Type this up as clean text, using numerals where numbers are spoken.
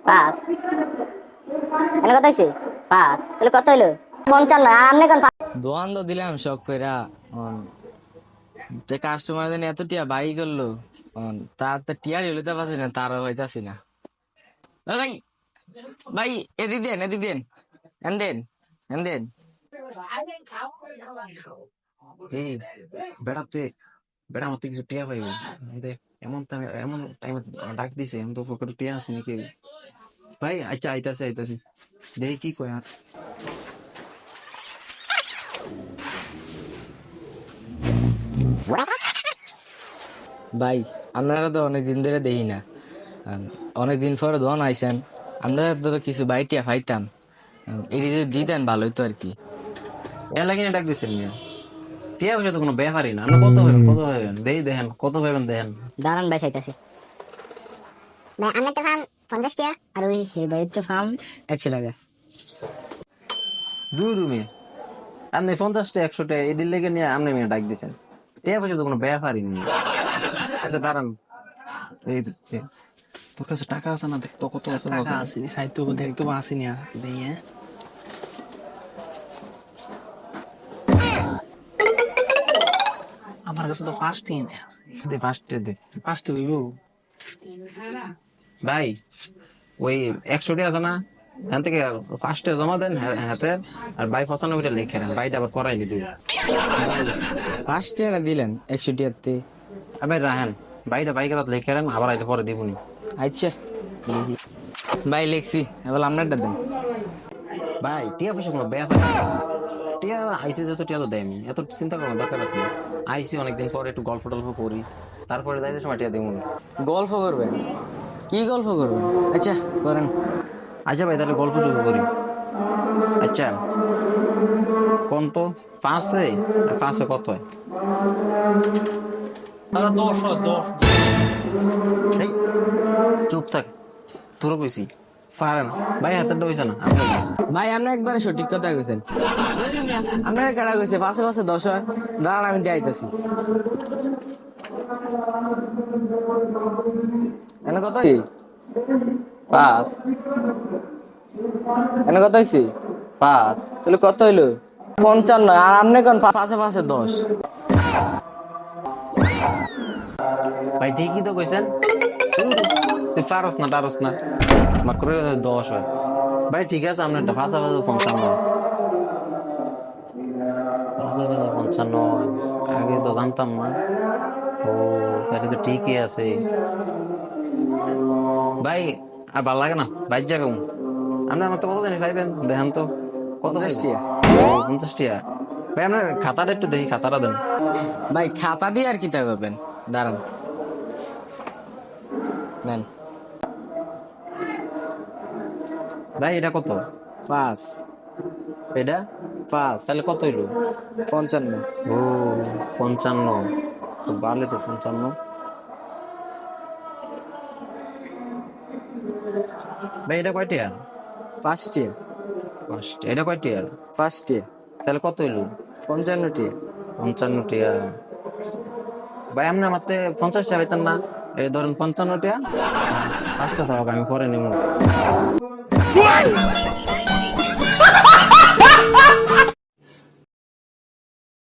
পাঁচ। এনে কত হয়েছে? পাঁচ। তাহলে কত হইলো? 55। আর আপনি কোন? দোয়ান তো দিলাম শখ কইরা। যে কাস্টমার যেন এত টিয়া বাই করলো, তার তো টিয়ার হইলে তো পাচ্ছি না, তারও হইতাছি না। ভাই, ভাই, এদিক দেন, এদিক দেন, এন দেন, এন দেন। এই বেড়াতে বেড়া আমার থেকে কিছু টিয়া পাইবে এমন এমন টাইমে ডাক দিছে এমন তো পকেটে টিয়া আছে নাকি ভাই? আচ্ছা, আইতাছে আইতাছে, দেখি কি কয়। আর ভাই, আপনারা তো অনেকদিন ধরে দেখি না, অনেকদিন পরে দোয়ান আইসেন, আমরা তো কিছু বাইটিয়া ফাইতাম, এটি যদি দিতেন ভালো হইতো আর কি। এ লাগে ডাক দিছেন মিয়া? টিয়া পয়সা তো কোনো ব্যাপারই না। আপনি কত ভাবেন, কত ভাবেন দেই দেখেন, কত ভাবেন দেখেন। দাঁড়ান ভাই, চাইতাছি। ভাই আমার তো ফার্ম 50 টাকা, আর ওই হে ভাই তো ফার্ম 100 টাকা। দুই রুমে আপনি 50টা 100টা এডির লেগে নিয়ে আপনি মিয়া ডাক দিছেন? টিয়া পয়সা তো কোনো ব্যাপারই নেই। আচ্ছা দাঁড়ান, এই তোর কাছে টাকা আছে না? দেখ তো কত আছে। টাকা আসেনি, সাহিত্য দেখতে আসেনি। দিয়ে আমার কাছে তো ফার্স্ট এনে আছে। দে ফার্স্টে দে। ফার্স্ট হইব। ভাই ওই 100টা আছে না, এখান থেকে ফার্স্টে জমা দেন হাতে, আর বাই 95টা লিখে নেন, বাইটা আবার করাইলি দিই। ফার্স্ট টিয়াটা দিলেন 100 টিয়াতে। ভাই রাহেন, বাইটা বাইকে তাতে লিখে নেন, আবার আইলে পরে দিবনি। আচ্ছা ভাই, লিখছি, এবার আপনারটা দেন। ভাই টিয়া পয়সা কোনো ব্যাপার না। টিয়া আইসি যত টিয়া তো দেয়নি, এত চিন্তা করার দরকার আছে? আইসি অনেকদিন পরে একটু গল্প টল্প করি, তারপরে যাইতে সময় টিয়া দেবো। গল্প করবেন? কি গল্প করবেন? আচ্ছা করেন। আচ্ছা ভাই, তাহলে গল্প শুরু করি। আচ্ছা কোন তো পাঁচে, পাঁচে কত হয়? দাদা 10 হয়, 10। এই চুপ থাক, তোরও কইছি পারেন। ভাই হাতের হইছে না আপনি? ভাই, আপনি একবারে সঠিক কথা কইছেন। আপনার কাটা কইছে পাশে পাশে 10 হয়। দাঁড়ান, আমি দিয়ে আইতাছি। এনে কত হইছে? পাঁচ। এনে কত হইছে? পাঁচ। তাহলে কত হইলো? 55। আর আপনি কোন পাশে পাশে 10? ভাই ঠিকই তো কইছেন, তুই পারস না টারস না, মাত্র 10 হয়। ভাই ঠিক আছে, আপনার একটা পাঁচা বাজে 55, পাঁচা বাজে 55, আগে তো জানতাম না। ও তাহলে তো ঠিকই আছে ভাই। আর ভালো লাগে না বাইর জায়গা। আপনি আমার তো কত জানি পাইবেন দেখেন তো কত 50 পাইবেন? টিয়া। ও 50 টাকা। ভাই আপনার খাতাটা একটু দেখি, খাতাটা দেন। ভাই খাতা দিয়ে আর কি তা করবেন? দাঁড়ান, নেন। ভাই এটা কত? 5। এটা 5। তাহলে কত হইলো? 55। ও 55, তো বাড়লে তো 55। ভাই এটা কয়টা? 5 টিয়া। পাঁচটা। এটা কয়টা? 5 টিয়া। তাহলে কত হইলো? 55 টিয়া। 55 টাকা। ভাই আপনি আমার 50 টাকা পাইতেন না? এই ধরেন 55 টাকা, 5টা টাকা আমি পরে নিব।